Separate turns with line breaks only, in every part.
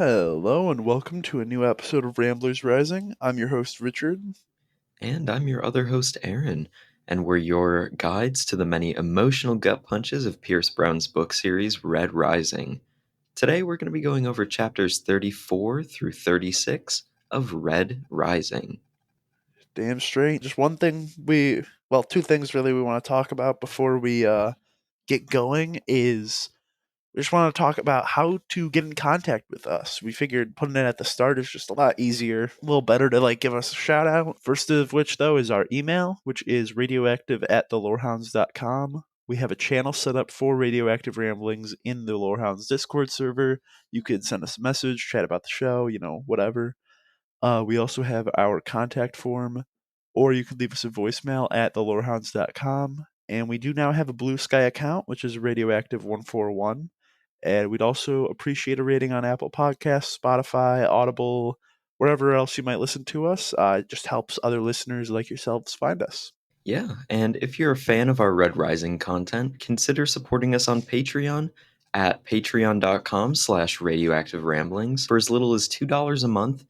Hello and welcome to a new episode of Ramblers Rising. I'm your host, Richard.
And I'm your other host, Aaron, and we're your guides to the many emotional gut punches of Pierce Brown's book series, Red Rising. Today, we're going to be going over chapters 34 through 36 of Red Rising.
Damn straight. Just one thing two things really we want to talk about before we get going is we just want to talk about how to get in contact with us. We figured putting it at the start is just a lot easier, a little better to give us a shout out. First of which though is our email, which is radioactive at thelorehounds.com. We have a channel set up for Radioactive Ramblings in the Lorehounds Discord server. You could send us a message, chat about the show, whatever. We also have our contact form, or you could leave us a voicemail at thelorehounds.com. And we do now have a Blue Sky account, which is Radioactive141. And we'd also appreciate a rating on Apple Podcasts, Spotify, Audible, wherever else you might listen to us. It just helps other listeners like yourselves find us.
Yeah, and if you're a fan of our Red Rising content, consider supporting us on Patreon at patreon.com/radioactive ramblings for as little as $2 a month.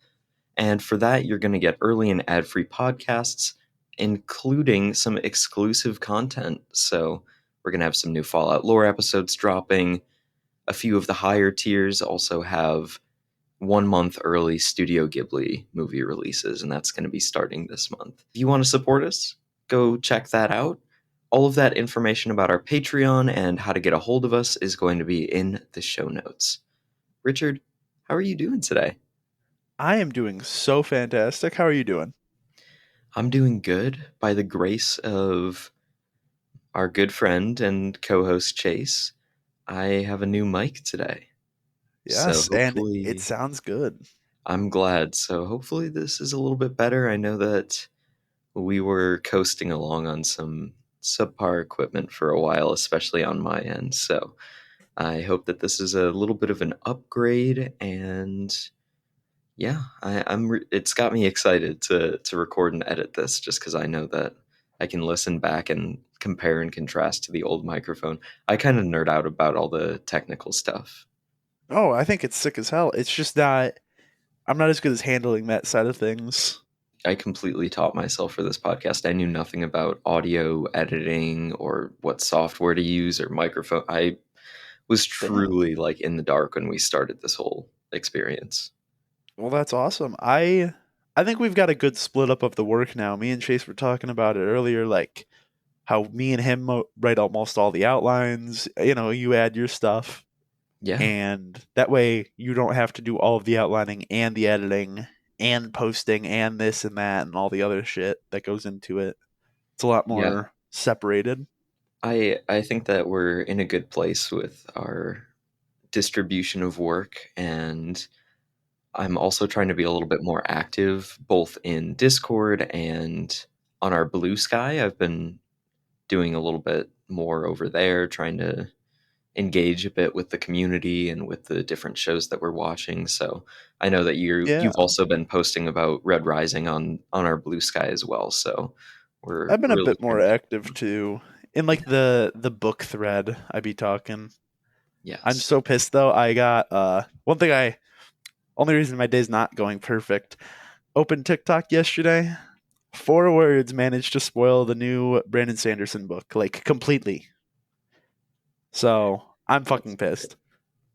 And for that, you're going to get early and ad-free podcasts, including some exclusive content. So we're going to have some new Fallout lore episodes dropping. A few of the higher tiers also have 1 month early Studio Ghibli movie releases, and that's going to be starting this month. If you want to support us, go check that out. All of that information about our Patreon and how to get a hold of us is going to be in the show notes. Richard, how are you doing today?
I am doing so fantastic. How are you doing?
I'm doing good by the grace of our good friend and co host Chase. I have a new mic today. So
Yes, and it
hopefully,
sounds good.
I'm glad. So hopefully, this is a little bit better. I know that we were coasting along on some subpar equipment for a while, especially on my end. So I hope that this is a little bit of an upgrade, and yeah, it's got me excited to record and edit this, just because I know that I can listen back and compare and contrast to the old microphone. I kind of nerd out about all the technical stuff.
Oh, I think it's sick as hell. It's just that I'm not as good as handling that side of things.
I completely taught myself for this podcast. I knew nothing about audio editing or what software to use or microphone. I was
Damn.
truly like in the dark when we started this whole experience.
Well, that's awesome. I think we've got a good split up of the work now. Me and Chase were talking about it earlier, like how me and him write almost all the outlines. You add your stuff,
Yeah,
and that way you don't have to do all of the outlining and the editing and posting and this and that and all the other shit that goes into it. It's a lot
yeah.
more separated.
I think that we're in a good place with our distribution of work, and I'm also trying to be a little bit more active both in Discord and on our Blue Sky. I've been doing a little bit more over there, trying to engage a bit with the community and with the different shows that we're watching. So I know that
Yeah,
you've also been posting about Red Rising on our Blue Sky as well. So we're
I've been a
really
bit
trying
more
to keep
active
going.
too. In
Yeah.
the book thread, I be talking. I'm
Yes.
so pissed though. I got one thing I only reason my day's not going perfect. Open TikTok yesterday. 4 words managed to spoil the new Brandon Sanderson book, like completely. So I'm fucking pissed.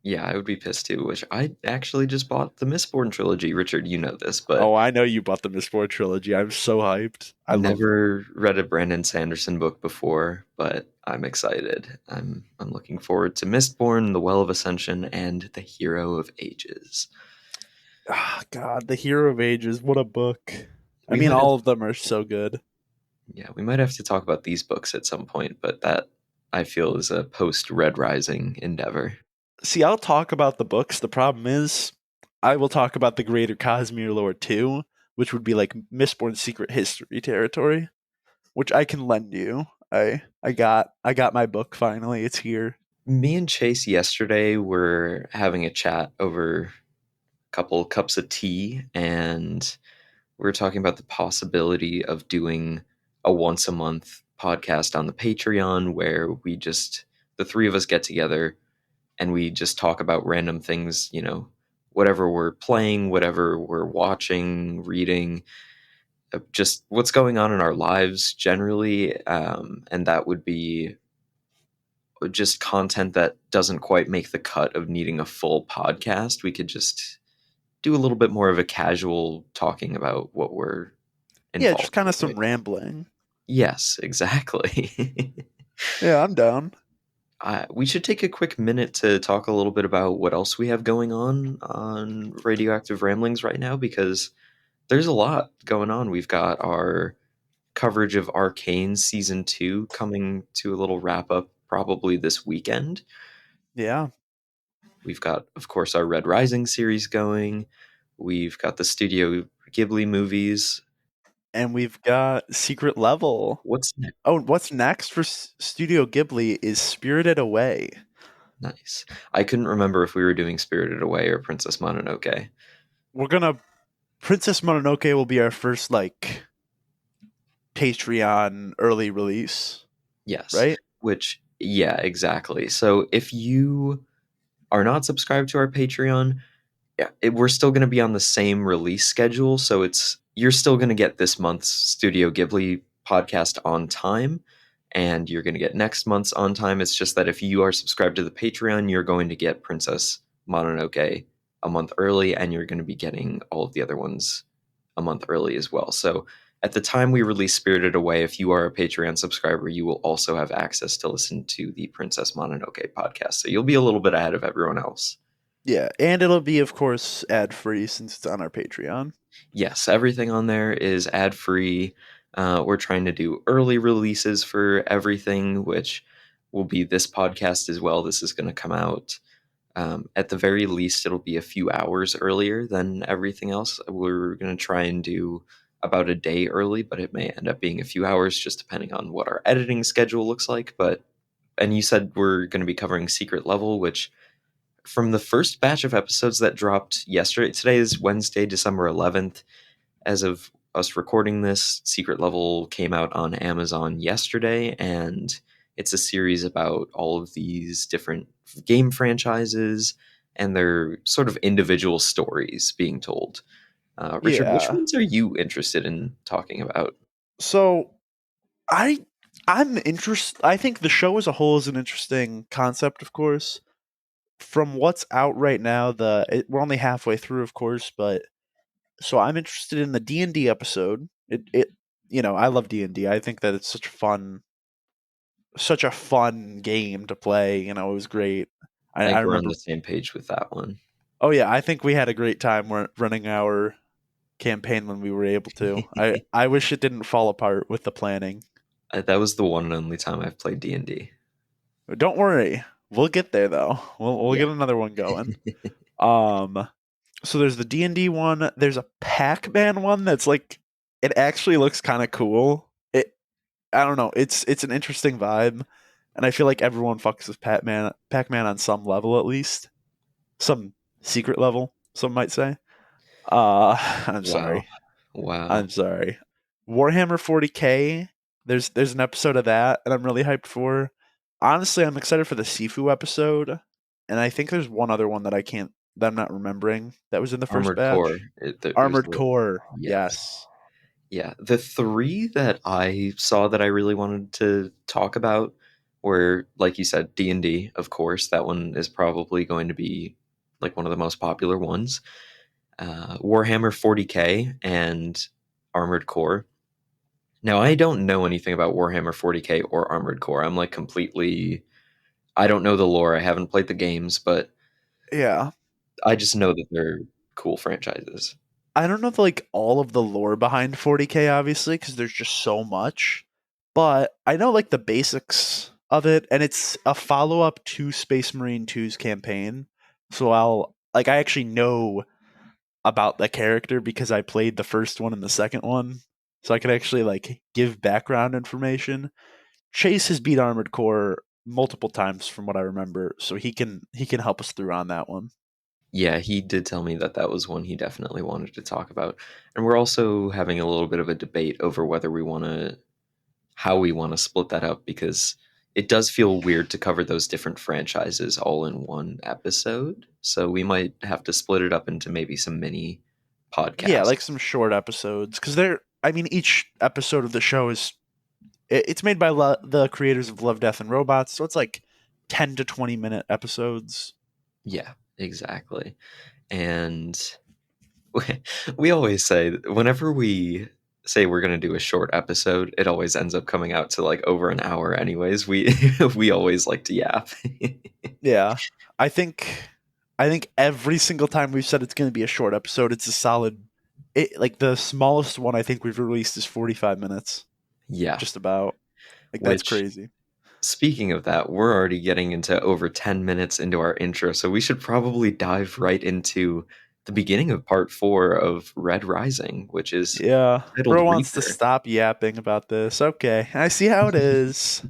Yeah, I would be pissed too. Which I actually just bought the Mistborn trilogy. Richard, you know this, but
Oh, I know you bought the Miss Four trilogy. I'm so hyped. I love.
never read a Brandon Sanderson book before. But I'm excited. I'm looking forward to Mistborn, The Well of Ascension, and The Hero of Ages.
Ah, God, the Hero of Ages. What a book. I
We
mean,
might have
all of them are so good.
Yeah, we might have to talk about these books at some point, but that I feel is a post Red Rising endeavor.
See, I'll talk about the books. The problem is, I will talk about the greater Cosmere lore too, which would be like Mistborn secret history territory, which I can lend you. I got my book finally. It's here.
Me and Chase yesterday were having a chat over a couple cups of tea, and we were talking about the possibility of doing a once a month podcast on the Patreon where the three of us get together and we just talk about random things, whatever we're playing, whatever we're watching, reading, just what's going on in our lives generally. And that would be just content that doesn't quite make the cut of needing a full podcast. We could just do a little bit more of a casual talking about what we're
Yeah, just
involved
kind of
with
some
right now.
rambling.
Yes, exactly.
Yeah, I'm down.
We should take a quick minute to talk a little bit about what else we have going on Radioactive Ramblings right now, because there's a lot going on. We've got our coverage of Arcane season 2 coming to a little wrap up probably this weekend.
Yeah.
We've got, of course, our Red Rising series going. We've got the Studio Ghibli movies.
And we've got Secret Level.
What's next?
Oh, what's next for Studio Ghibli is Spirited Away.
Nice. I couldn't remember if we were doing Spirited Away or Princess Mononoke.
We're gonna Princess Mononoke will be our first like Patreon early release,
Yes.
right?
Which, yeah, exactly. So if you are not subscribed to our Patreon, yeah, we're still going to be on the same release schedule. So you're still going to get this month's Studio Ghibli podcast on time, and you're going to get next month's on time. It's just that if you are subscribed to the Patreon, you're going to get Princess Mononoke a month early, and you're going to be getting all of the other ones a month early as well. So at the time we release Spirited Away, if you are a Patreon subscriber, you will also have access to listen to the Princess Mononoke podcast. So you'll be a little bit ahead of everyone else.
Yeah, and it'll be, of course, ad free since it's on our Patreon.
Yes, everything on there is ad free. We're trying to do early releases for everything, which will be this podcast as well. This is going to come out at the very least, it'll be a few hours earlier than everything else. We're going to try and do about a day early, but it may end up being a few hours just depending on what our editing schedule looks like. And you said we're going to be covering Secret Level, which from the first batch of episodes that dropped yesterday, today is Wednesday, December 11th. As of us recording this, Secret Level came out on Amazon yesterday, and it's a series about all of these different game franchises and their sort of individual stories being told. Richard, which
Yeah.
ones are you interested in talking about?
So I I'm interested. I think the show as a whole is an interesting concept, of course. From what's out right now, we're only halfway through, of course, but so I'm interested in the D&D episode. I love D&D. I think that it's such a fun game to play. It was great.
I
I
think we're on
remember.
the same page with that one.
Oh yeah, I think we had a great time running our campaign when we were able to. I wish it didn't fall apart with the planning.
That was the one and only time I've played D&D.
Don't worry, we'll get there though. We'll
Yeah.
get another one going. Um, so there's the D&D one. There's a Pac-Man one that's like it actually looks kind of cool. I don't know. It's an interesting vibe, and I feel like everyone fucks with Pac-Man on some level at least, some secret level. Some might say. I'm
Wow.
sorry.
Wow.
I'm sorry. Warhammer 40K. There's an episode of that, and I'm really hyped for. Honestly, I'm excited for the Sifu episode, and I think there's one other one that I'm not remembering that was in the first
Armored Core.
batch.
There's
Armored Core.
yes.
Yes.
Yeah, the three that I saw that I really wanted to talk about were, like you said, D&D, of course. That one is probably going to be like one of the most popular ones. Warhammer 40K and Armored Core. Now, I don't know anything about Warhammer 40K or Armored Core. I'm like completely. I don't know the lore. I haven't played the games, but
Yeah.
I just know that they're cool franchises.
I don't know like all of the lore behind 40K obviously because there's just so much, but I know like the basics of it, and it's a follow up to Space Marine 2's campaign. So I actually know about the character because I played the first one and the second one, so I could actually like give background information. Chase has beat Armored Core multiple times from what I remember, so he can help us through on that one.
Yeah, he did tell me that that was one he definitely wanted to talk about. And we're also having a little bit of a debate over whether how we want to split that up, because it does feel weird to cover those different franchises all in one episode. So we might have to split it up into maybe some mini
Yeah, like
podcasts.
some short episodes because they're. I mean, each episode of the show is it's made by the creators of Love, Death, and Robots, so it's like 10 to 20 minute episodes.
Yeah, exactly. And we, we always say that whenever we say we're going to do a short episode, it always ends up coming out to like over an hour anyways. We we always like to yap.
Yeah, I think I think every single time we've said it's going to be a short episode, it's a solid. It like the smallest one I think we've released is 45 minutes,
Yeah,
just about. Like that's
which
crazy.
speaking of that, we're already getting into over 10 minutes into our intro, so we should probably dive right into the beginning of part 4 of Red Rising, which is
Yeah,
titled
bro wants to
Reaper.
stop yapping about this. Okay, I see how it is.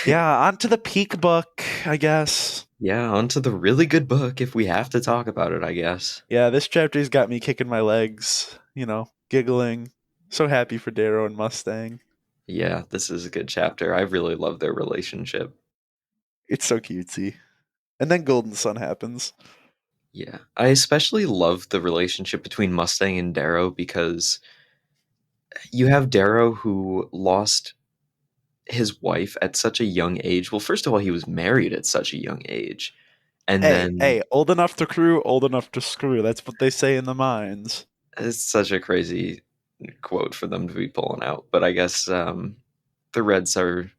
Yeah, on to the peak book, I guess.
Yeah, onto the really good book if we have to talk about it, I guess.
Yeah, this chapter's got me kicking my legs, giggling. So happy for Darrow and Mustang.
Yeah, this is a good chapter. I really love their relationship.
It's so cutesy. And then Golden Sun happens.
Yeah. I especially love the relationship between Mustang and Darrow because you have Darrow who lost his wife at such a young age. Well, first of all, he was married at such a young age. And
Hey,
then
hey, old enough to crew, old enough to screw. That's what they say in the mines.
it's such a crazy quote for them to be pulling out. But I guess the Reds are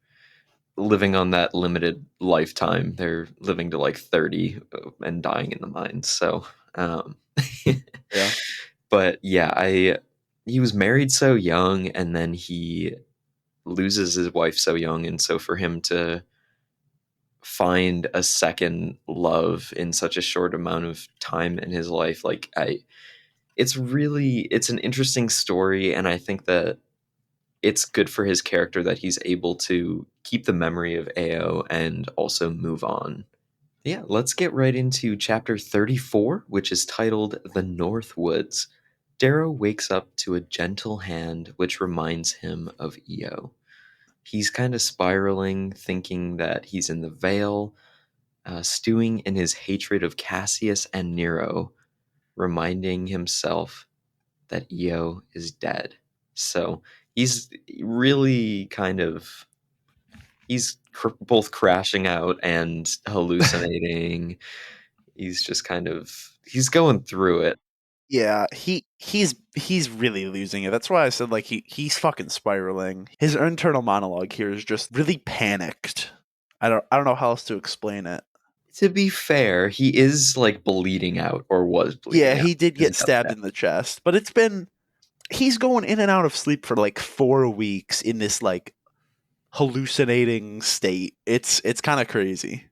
living on that limited lifetime. They're living to like 30 and dying in the mines. So, um,
Yeah.
but yeah, he was married so young and then he loses his wife so young. And so for him to find a second love in such a short amount of time in his life, it's an interesting story. And I think that it's good for his character that he's able to keep the memory of Ao and also move on. Yeah, let's get right into chapter 34, which is titled The North Woods. Darrow wakes up to a gentle hand which reminds him of Io. He's kind of spiraling, thinking that he's in the Vale, stewing in his hatred of Cassius and Nero, reminding himself that Io is dead. So he's really kind of both crashing out and hallucinating. He's just kind of he's going through it.
Yeah, he's really losing it. That's why I said like he's fucking spiraling. His internal monologue here is just really panicked. I don't know how else to explain it.
To be fair, he is like bleeding out or was
Yeah,
bleeding out
he did
because he
get
got
stabbed
stabbed.
in the chest, but he's going in and out of sleep for like 4 weeks in this like hallucinating state. It's kind of crazy.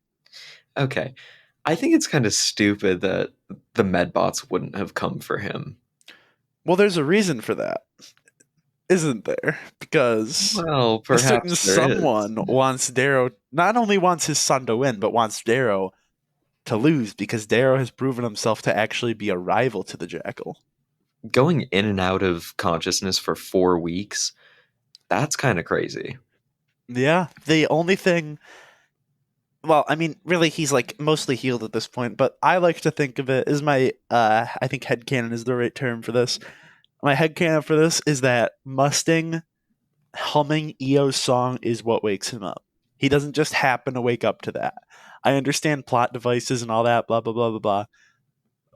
Okay. I think it's kind of stupid that the medbots wouldn't have come for him.
Well, there's a reason for that, isn't there? Because
Well,
a certain
perhaps there is.
someone wants Darrow not only wants his son to win, but wants Darrow to lose because Darrow has proven himself to actually be a rival to the Jackal.
Going in and out of consciousness for 4 weeks, that's kind of crazy.
Yeah, the only thing. Well, I mean, really, he's like mostly healed at this point, but I like to think of it as my, I think headcanon is the right term for this. My headcanon for this is that Mustang humming Eo's song is what wakes him up. He doesn't just happen to wake up to that. I understand plot devices and all that, blah, blah, blah, blah, blah.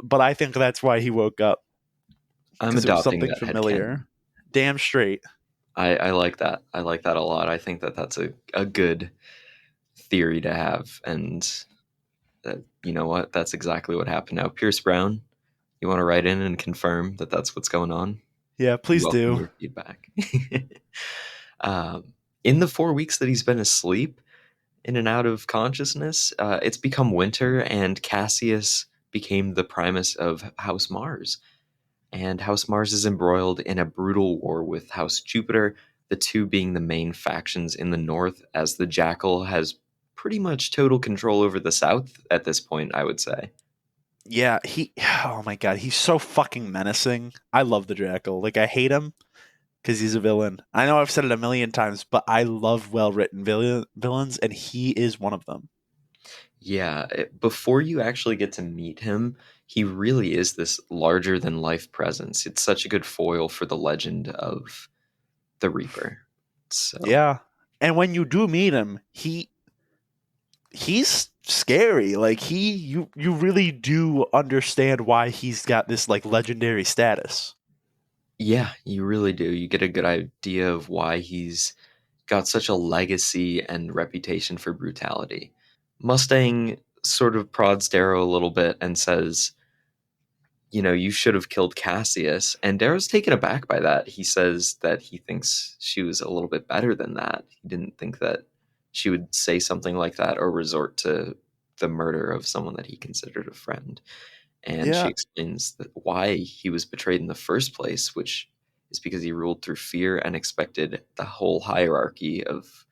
But I think that's why he woke up,
I'm
because it was
adopting
something
that headcanon.
familiar. Damn straight.
I like that. I like that a lot. I think that that's a good theory to have. And you know what? That's exactly what happened. Now, Pierce Brown, you want to write in and confirm that that's what's going on?
Yeah,
We
please
welcome
do.
your feedback. In the 4 weeks that he's been asleep, in and out of consciousness, it's become winter, and Cassius became the primus of House Mars. And House Mars is embroiled in a brutal war with House Jupiter, the two being the main factions in the north, as the Jackal has pretty much total control over the south at this point, I would say.
Yeah, oh my god, he's so fucking menacing. I love the Jackal. Like, I hate him, because he's a villain. I know I've said it a million times, but I love well written villains, and he is one of them.
Yeah, before you actually get to meet him, he really is this larger than life presence. It's such a good foil for the legend of the Reaper. So,
Yeah. And when you do meet him, he's scary. Like you really do understand why he's got this like legendary status.
yeah, you really do. You get a good idea of why he's got such a legacy and reputation for brutality. Mustang sort of prods Darrow a little bit and says, you should have killed Cassius. And Darrow's taken aback by that. He says that he thinks she was a little bit better than that. He didn't think that she would say something like that or resort to the murder of someone that he considered a friend. And she
Yeah.
explains that why he was betrayed in the first place, which is because he ruled through fear and expected the whole hierarchy of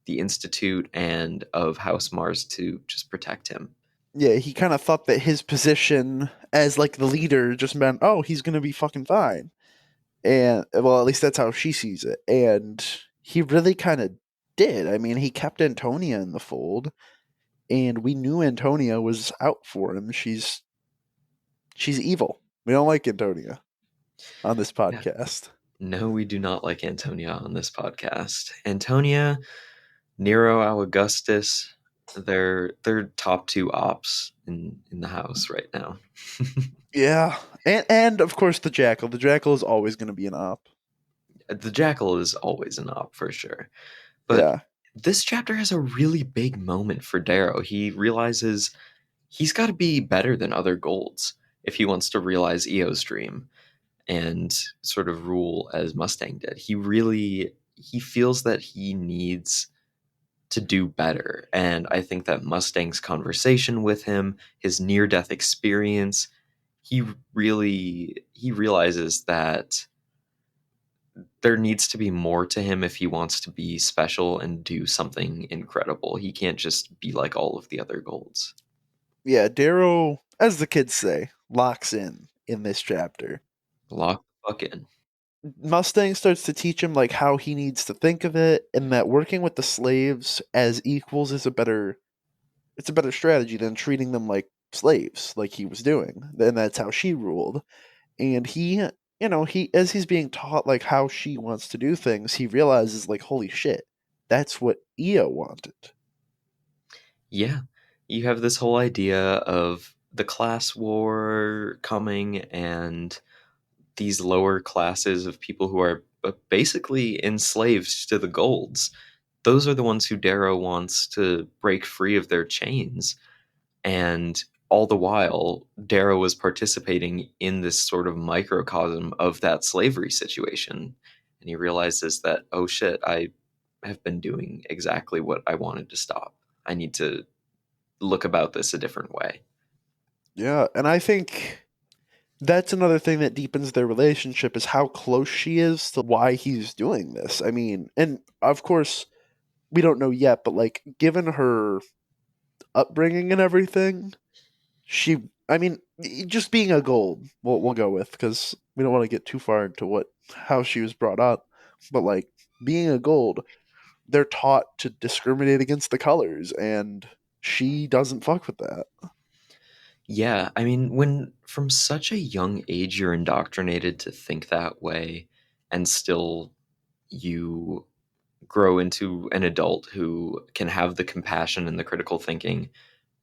the Institute and of House Mars to just protect him.
Yeah, he kind of thought that his position as like the leader just meant, oh, he's gonna be fucking fine. And well, at least that's how she sees it. And he really kind of did. I mean, he kept Antonia in the fold, and we knew Antonia was out for him. She's evil. We don't like Antonia on this
Yeah.
podcast.
No, we do not like Antonia on this podcast. Antonia, Nero Augustus, they're top two ops in the house right now.
Yeah, and of course the Jackal. The Jackal is always going to be an op.
The Jackal is always an op for sure. But
Yeah,
this chapter has a really big moment for Darrow. He realizes he's got to be better than other golds if he wants to realize Eo's dream and sort of rule as Mustang did. He feels that he needs to do better. And I think that Mustang's conversation with him, his near death experience, he realizes that there needs to be more to him if he wants to be special and do something incredible. He can't just be like all of the other golds.
yeah. Darrow, as the kids say, locks in this chapter.
Lock the fuck in.
Mustang starts to teach him like how he needs to think of it, and that working with the slaves as equals is a better it's a better strategy than treating them like slaves, like he was doing. And that's how she ruled. And he as he's being taught like how she wants to do things, he realizes like, holy shit, that's what Io wanted.
Yeah. You have this whole idea of the class war coming and these lower classes of people who are basically enslaved to the golds. Those are the ones who Darrow wants to break free of their chains. And all the while, Darrow was participating in this sort of microcosm of that slavery situation. And he realizes that, oh shit, I have been doing exactly what I wanted to stop. I need to look about this a different way.
Yeah, and I think that's another thing that deepens their relationship is how close she is to why he's doing this. I mean, and of course, we don't know yet, but like given her upbringing and everything, she I mean, just being a gold, we'll go with because we don't want to get too far into what how she was brought up, but like being a gold, they're taught to discriminate against the colors, and she doesn't fuck with that.
Yeah, I mean, when from such a young age you're indoctrinated to think that way, and still you grow into an adult who can have the compassion and the critical thinking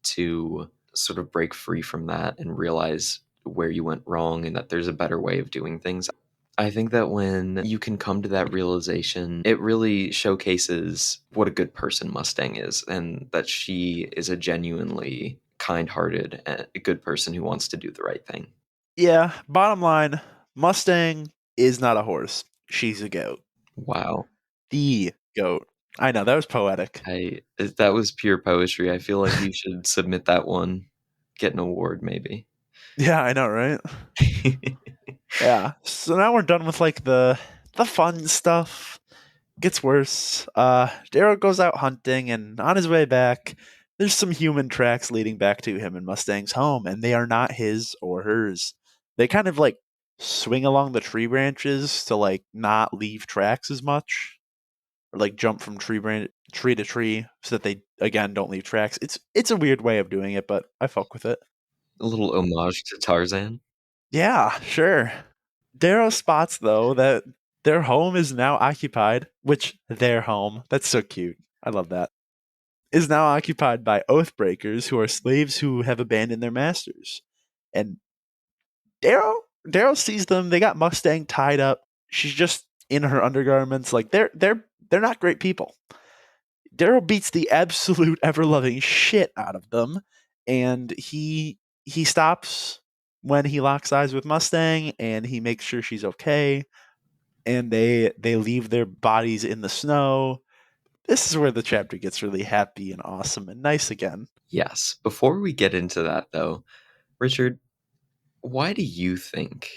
to sort of break free from that and realize where you went wrong and that there's a better way of doing things. I think that when you can come to that realization, it really showcases what a good person Mustang is and that she is a genuinely kind hearted and a good person who wants to do the right thing.
Yeah, bottom line, Mustang is not a horse. She's a goat.
Wow.
The goat. I know, that was poetic.
That was pure poetry. I feel like you should submit that one, get an award maybe.
Yeah, I know, right? Yeah. So now we're done with like the fun stuff. Gets worse. Darrow goes out hunting, and on his way back, there's some human tracks leading back to him and Mustang's home, and they are not his or hers. They kind of like swing along the tree branches to like not leave tracks as much, or like jump from tree to tree so that they again don't leave tracks. It's a weird way of doing it, but I fuck with it.
A little homage to Tarzan.
Yeah, sure. Darrow spots though that their home is now occupied, which their home, that's so cute. I love that. Is now occupied by oath breakers who are slaves who have abandoned their masters. And Darrow sees them. They got Mustang tied up. She's just in her undergarments. Like they're not great people. Darrow beats the absolute ever loving shit out of them, and he stops when he locks eyes with Mustang, and he makes sure she's okay. And they leave their bodies in the snow. This is where the chapter gets really happy and awesome and nice again.
Yes. Before we get into that, though, Richard, why do you think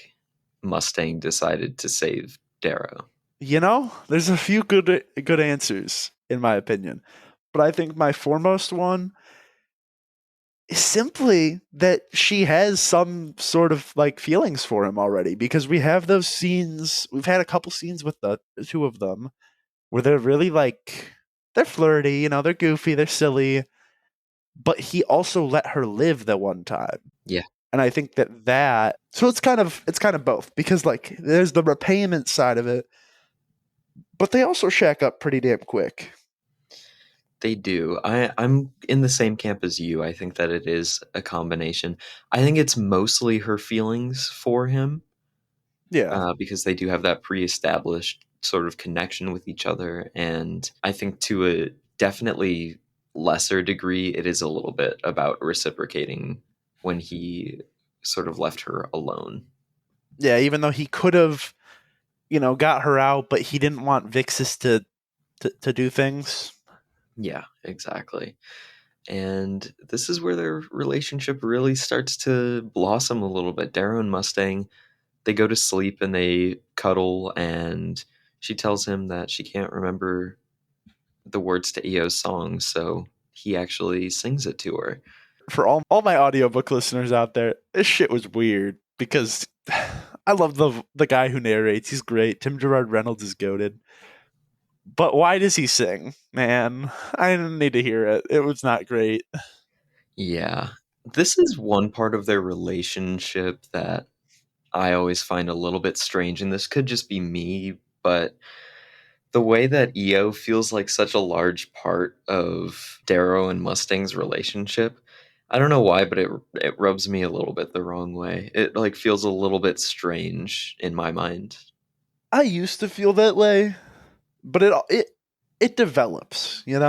Mustang decided to save Darrow?
You know, there's a few good answers in my opinion, but I think my foremost one is simply that she has some sort of like feelings for him already, because we have those scenes. We've had a couple scenes with the two of them where they're really like they're flirty, you know, they're goofy, they're silly, but he also let her live the one time.
Yeah,
And I think that so it's kind of both, because like there's the repayment side of it, but they also shack up pretty damn quick.
they do. I'm in the same camp as you. I think that it is a combination. I think it's mostly her feelings for him,
Yeah.
because they do have that pre-established sort of connection with each other, and I think to a definitely lesser degree, it is a little bit about reciprocating when he sort of left her alone.
Yeah, even though he could have, got her out, but he didn't want Vixis to do things.
Yeah, exactly. And this is where their relationship really starts to blossom a little bit. Darrow and Mustang, they go to sleep and they cuddle, and she tells him that she can't remember the words to EO's song, so he actually sings it to her.
For all my audiobook listeners out there, this shit was weird because I love the guy who narrates. He's great. Tim Gerard Reynolds is goaded. But why does he sing? Man, I didn't need to hear it. It was not great.
Yeah. This is one part of their relationship that I always find a little bit strange, and this could just be me, but the way that EO feels like such a large part of Darrow and Mustang's relationship, I don't know why, but it rubs me a little bit the wrong way. It like feels a little bit strange in my mind.
I used to feel that way, but it develops. You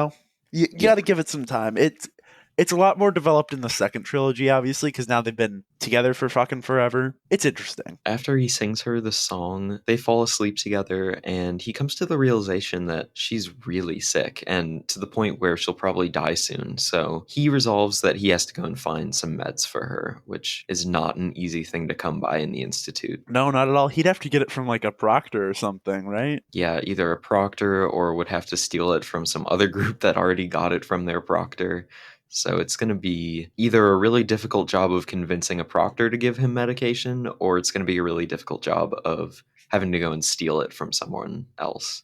Yeah.
got to give it some time. It's a lot more developed in the second trilogy, obviously, because now they've been together for fucking forever. It's interesting.
After he sings her the song, they fall asleep together, and he comes to the realization that she's really sick and to the point where she'll probably die soon. So he resolves that he has to go and find some meds for her, which is not an easy thing to come by in the Institute.
No, not at all. He'd have to get it from like a proctor or something, right?
Yeah, either a proctor or would have to steal it from some other group that already got it from their proctor. So it's going to be either a really difficult job of convincing a proctor to give him medication, or it's going to be a really difficult job of having to go and steal it from someone else.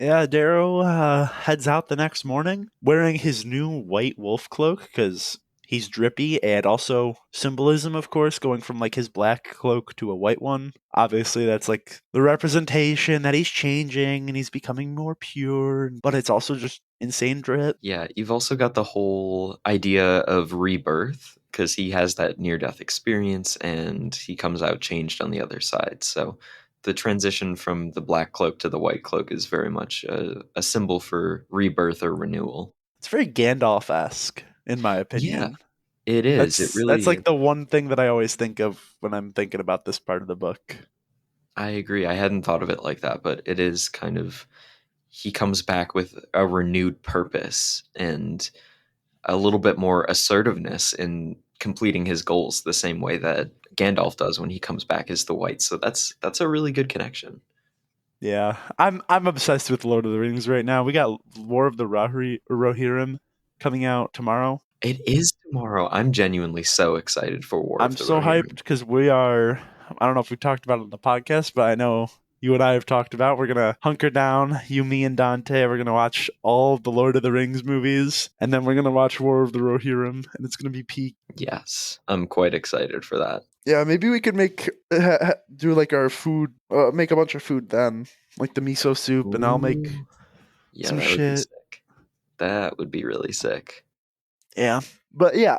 Yeah, Darrow heads out the next morning wearing his new white wolf cloak because he's drippy, and also symbolism, of course, going from like his black cloak to a white one. Obviously, that's like the representation that he's changing and he's becoming more pure, but it's also just insane drip.
Yeah, you've also got the whole idea of rebirth because he has that near death experience and he comes out changed on the other side. So the transition from the black cloak to the white cloak is very much a symbol for rebirth or renewal.
It's very Gandalf esque, in my
Yeah,
opinion.
it is. It
That's
really,
like the one thing that I always think of when I'm thinking about this part of the book.
I agree. I hadn't thought of it like that, but it is kind of, he comes back with a renewed purpose and a little bit more assertiveness in completing his goals the same way that Gandalf does when he comes back as the White. So that's a really good connection.
Yeah, I'm obsessed with Lord of the Rings right now. We got War of the Rohirrim coming out tomorrow.
It is tomorrow. I'm genuinely so excited for War
I'm
of the
so hyped
Rohirrim.
because we are. I don't know if we talked about it on the podcast, but I know you and I have talked about we're gonna hunker down. You, me, and Dante. We're gonna watch all the Lord of the Rings movies, and then we're gonna watch War of the Rohirrim, and it's gonna be peak.
Yes, I'm quite excited for that.
Yeah, maybe we could make do like our food, make a bunch of food then, like the miso soup, and I'll make
Ooh. Yeah,
some
that would be
shit.
sick. That would be really sick.
Yeah, but yeah,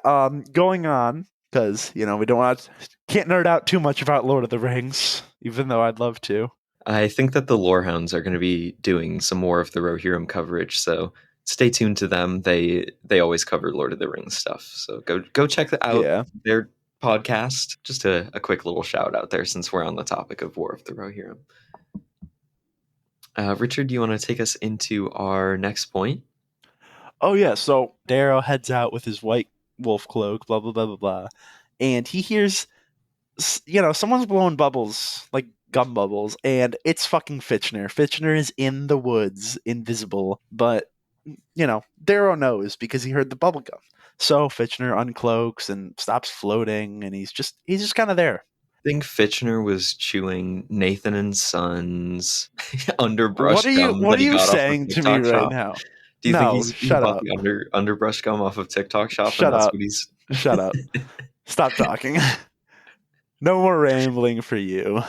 going on because we don't want can't nerd out too much about Lord of the Rings, even though I'd love to.
I think that the Lorehounds are going to be doing some more of the Rohirrim coverage, so stay tuned to them. They always cover Lord of the Rings stuff, so go check out
Yeah.
their podcast. Just a quick little shout out there since we're on the topic of War of the Rohirrim. Richard, do you want to take us into our next point?
Oh yeah. So Darrow heads out with his white wolf cloak, blah blah blah blah blah, and he hears someone's blowing bubbles like gum bubbles, and it's fucking Fitchner. Fitchner is in the woods, invisible, but Darrow knows because he heard the bubble gum. So Fitchner uncloaks and stops floating, and he's just kind of there.
I think Fitchner was chewing Nathan and Sons
What
underbrush
are you
gum
What
that
are
he
you
got off of
saying to me
TikTok
right
Shop.
now?
Do you think
No,
he
shut
bought
up.
the underbrush gum off of TikTok Shop and
Shut
that's
up.
what he's
Shut up. Stop talking. No more rambling for you.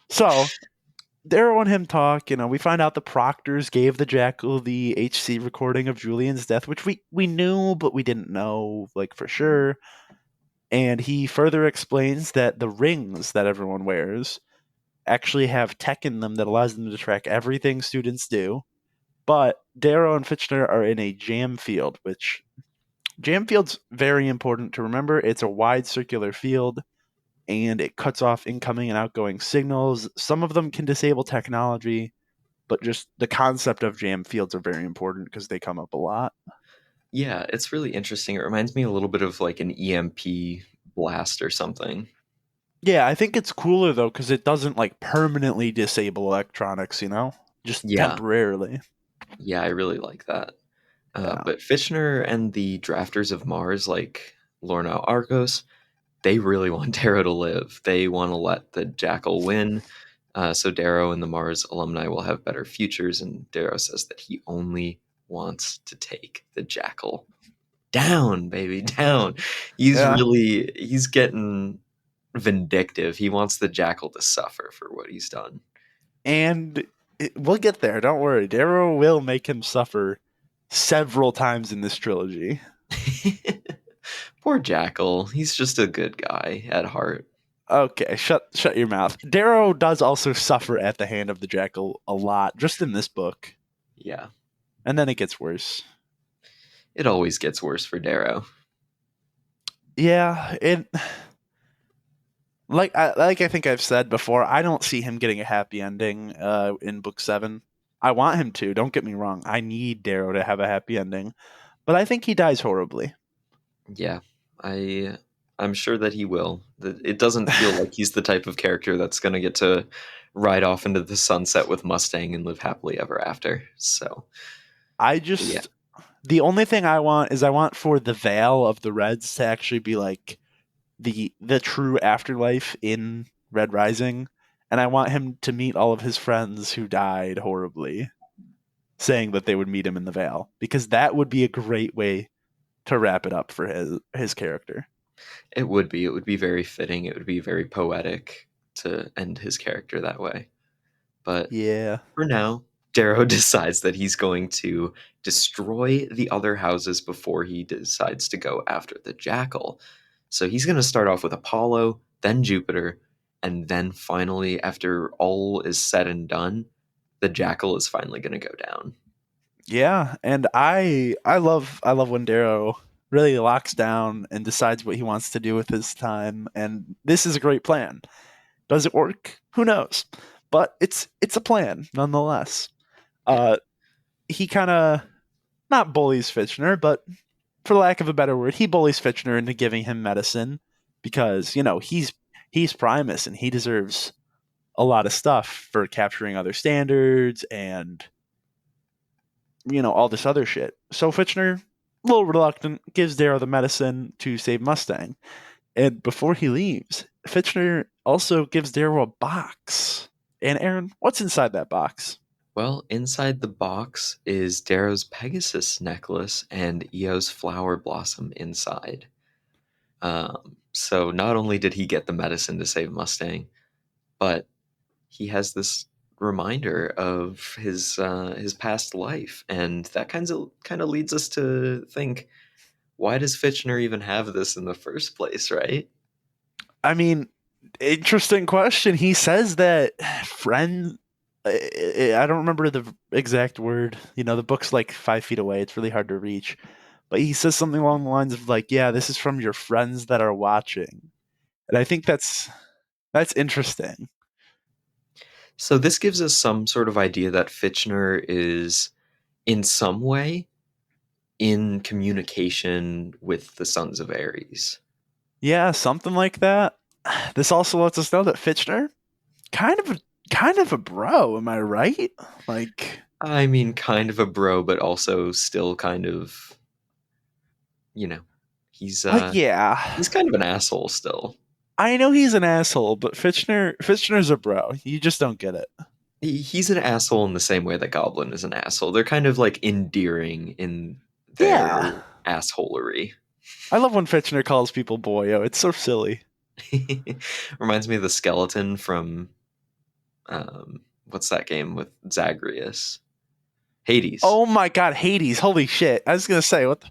So Darrow and him talk. We find out the Proctors gave the Jackal the HC recording of Julian's death, which we knew, but we didn't know like for sure. And he further explains that the rings that everyone wears actually have tech in them that allows them to track everything students do. But Darrow and Fitchner are in a jam field, which jam field's very important to remember. It's a wide circular field and it cuts off incoming and outgoing signals. Some of them can disable technology, but just the concept of jam fields are very important because they come up a lot.
Yeah, it's really interesting. It reminds me a little bit of like an EMP blast or something.
Yeah, I think it's cooler though because it doesn't like permanently disable electronics, just
Yeah,
temporarily.
yeah, I really like that.
Yeah.
But Fitchner and the drafters of Mars, like Lorna Argos, they really want Darrow to live. They want to let the Jackal win. So Darrow and the Mars alumni will have better futures. And Darrow says that he only wants to take the Jackal down, baby, down.
Yeah.
He's getting vindictive. He wants the Jackal to suffer for what he's done.
And we'll get there. Don't worry. Darrow will make him suffer several times in this trilogy.
Poor Jackal. He's just a good guy at heart.
Okay, shut your mouth. Darrow does also suffer at the hand of the Jackal a lot, just in this book,
Yeah.
and then it gets worse.
It always gets worse for Darrow.
Yeah, it like I think I've said before, I don't see him getting a happy ending in book 7. I want him to. Don't get me wrong. I need Darrow to have a happy ending, but I think he dies horribly.
Yeah. I'm sure that he will. It doesn't feel like he's the type of character that's going to get to ride off into the sunset with Mustang and live happily ever after. So,
I
yeah.
just the only thing I want is I want for the Vale of the Reds to actually be like the true afterlife in Red Rising, and I want him to meet all of his friends who died horribly, saying that they would meet him in the Vale, because that would be a great way to wrap it up for his character.
It would be. It would be very fitting. It would be very poetic to end his character that way. But
Yeah.
for now, Darrow decides that he's going to destroy the other houses before he decides to go after the Jackal. So he's going to start off with Apollo, then Jupiter, and then finally, after all is said and done, the Jackal is finally going to go down.
Yeah, and I love when Darrow really locks down and decides what he wants to do with his time, and this is a great plan. Does it work? Who knows? But it's a plan nonetheless.
Yeah.
Uh he kind of not bullies Fitchner, but for lack of a better word, he bullies Fitchner into giving him medicine because, he's Primus and he deserves a lot of stuff for capturing other standards and all this other shit. So Fitchner, a little reluctant, gives Darrow the medicine to save Mustang. And before he leaves, Fitchner also gives Darrow a box. And Aaron, what's inside that box?
Well, inside the box is Darrow's Pegasus necklace and Eo's flower blossom inside. So not only did he get the medicine to save Mustang, but he has this reminder of his past life, and that kind of leads us to think, why does Fitchner even have this in the first place, right?
I mean, interesting question. He says that friend. I don't remember the exact word. The book's like 5 feet away. It's really hard to reach. But he says something along the lines of like, "Yeah, this is from your friends that are watching," and I think that's interesting.
So this gives us some sort of idea that Fitchner is in some way in communication with the Sons of Ares.
Yeah, something like that. This also lets us know that Fitchner kind of a kind of a bro. Am I right? Like,
I mean, kind of a bro, but also still kind of, you know, he's uh
yeah.
he's kind of an asshole still.
I know he's an asshole, but Fitchner's a bro. You just don't get it.
He's an asshole in the same way that Goblin is an asshole. They're kind of like endearing in their
Yeah.
assholery.
I love when Fitchner calls people boyo. It's so silly.
Reminds me of the skeleton from what's that game with Zagreus? Hades.
Oh my god, Hades. Holy shit. I was gonna say what the,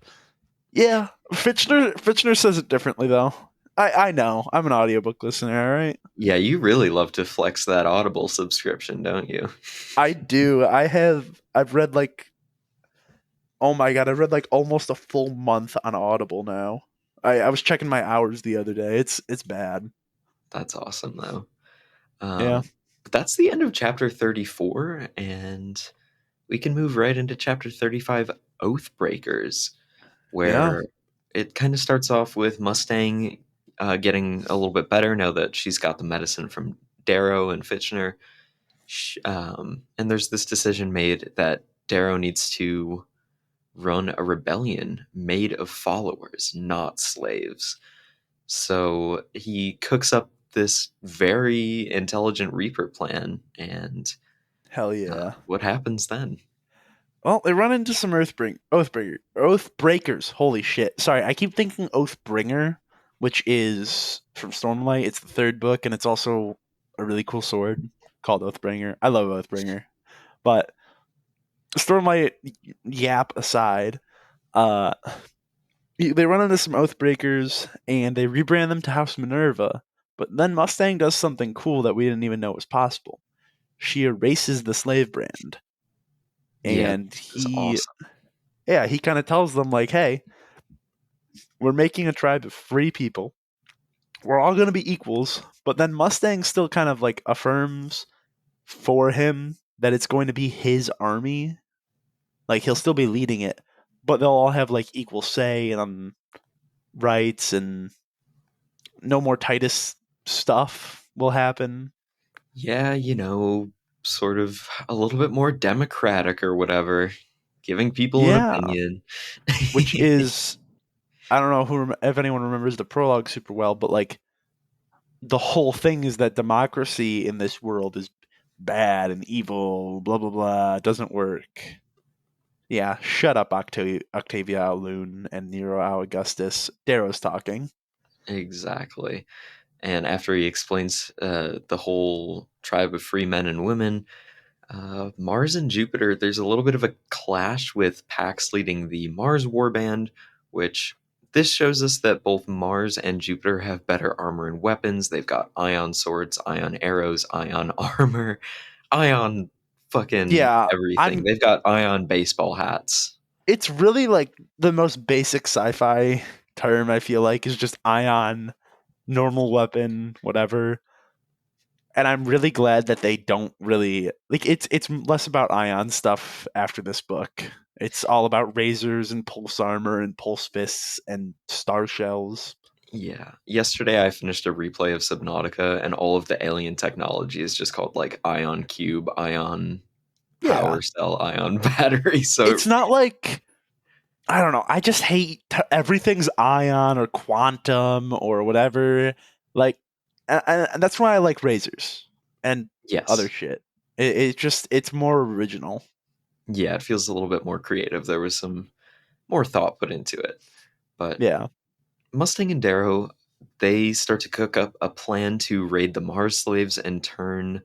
yeah. Fitchner says it differently though. I know. I'm an audiobook listener, alright?
Yeah, you really love to flex that Audible subscription, don't you?
I do. I've read like oh my god, I've read like almost a full month on Audible now. I was checking my hours the other day. It's bad.
That's awesome, though.
Yeah.
But that's the end of chapter 34, and we can move right into chapter 35, Oathbreakers,
Yeah.
where it kind of starts off with Mustang getting a little bit better now that she's got the medicine from Darrow and Fitchner. And there's this decision made that Darrow needs to run a rebellion made of followers, not slaves. So he cooks up this very intelligent Reaper plan, and
Hell yeah.
what happens then?
Well, they run into some Oathbreakers. Holy shit! Sorry, I keep thinking Oathbringer, which is from Stormlight. It's the third book, and it's also a really cool sword called Oathbringer. I love Oathbringer, but Stormlight yap aside, uh, they run into some Oathbreakers, and they rebrand them to House Minerva. But then Mustang does something cool that we didn't even know was possible. She erases the slave brand,
Yeah,
and
it's awesome.
he kind of tells them like, "Hey, we're making a tribe of free people. We're all going to be equals." But then Mustang still kind of like affirms for him that it's going to be his army. Like he'll still be leading it, but they'll all have like equal say and rights, and no more Titus stuff will happen.
Yeah, sort of a little bit more democratic or whatever, giving people an
Yeah,
opinion.
which is I don't know if anyone remembers the prologue super well, but like the whole thing is that democracy in this world is bad and evil, blah blah blah, doesn't work. Yeah, shut up, Octavia Loon and Nero Augustus. Darrow's talking.
Exactly. And after he explains the whole tribe of free men and women, Mars and Jupiter, there's a little bit of a clash with Pax leading the Mars Warband, which this shows us that both Mars and Jupiter have better armor and weapons. They've got ion swords, ion arrows, ion armor, ion fucking
Yeah,
everything.
I'm.
They've got ion baseball hats.
It's really like the most basic sci-fi term. I feel like is just ion, normal weapon, whatever. And I'm really glad that they don't really like it's less about ion stuff after this book. It's all about razors and pulse armor and pulse fists and star shells.
Yeah. Yesterday I finished a replay of Subnautica, and all of the alien technology is just called like ion cube, ion
Yeah.
power cell, ion battery. So
It's not like I don't know. I just hate everything's ion or quantum or whatever. Like, and that's why I like razors and other
Yes.
shit. It just it's more original.
Yeah, it feels a little bit more creative. There was some more thought put into it. But
Yeah,
Mustang and Darrow, they start to cook up a plan to raid the Mars slaves and turn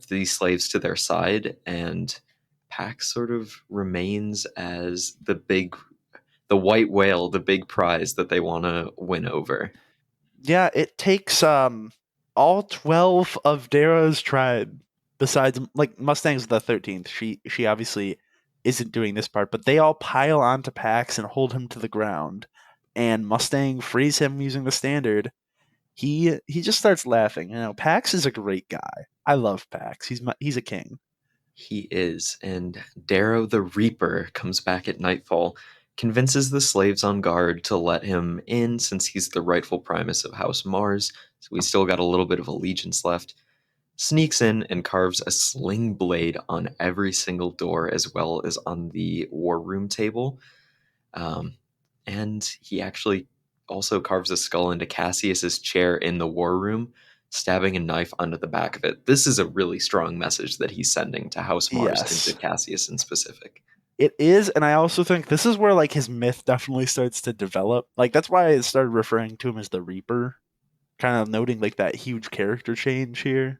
these slaves to their side. And Pax sort of remains as the white whale, the big prize that they want to win over.
yeah. It takes all 12 of Darrow's tribe. Besides, like Mustang's the 13th. She obviously isn't doing this part, but they all pile onto Pax and hold him to the ground. And Mustang frees him using the standard. He just starts laughing. You know, Pax is a great guy. I love Pax. He's a king.
He is, and Darrow the Reaper comes back at nightfall, convinces the slaves on guard to let him in since he's the rightful primus of House Mars, so we still got a little bit of allegiance left. Sneaks in and carves a sling blade on every single door as well as on the war room table. Um, and he actually also carves a skull into Cassius's chair in the war room, stabbing a knife onto the back of it. This is a really strong message that he's sending to House Mars and to
Yes,
Cassius in specific.
it is, and I also think this is where like his myth definitely starts to develop. Like that's why I started referring to him as the Reaper, kind of noting like that huge character change here.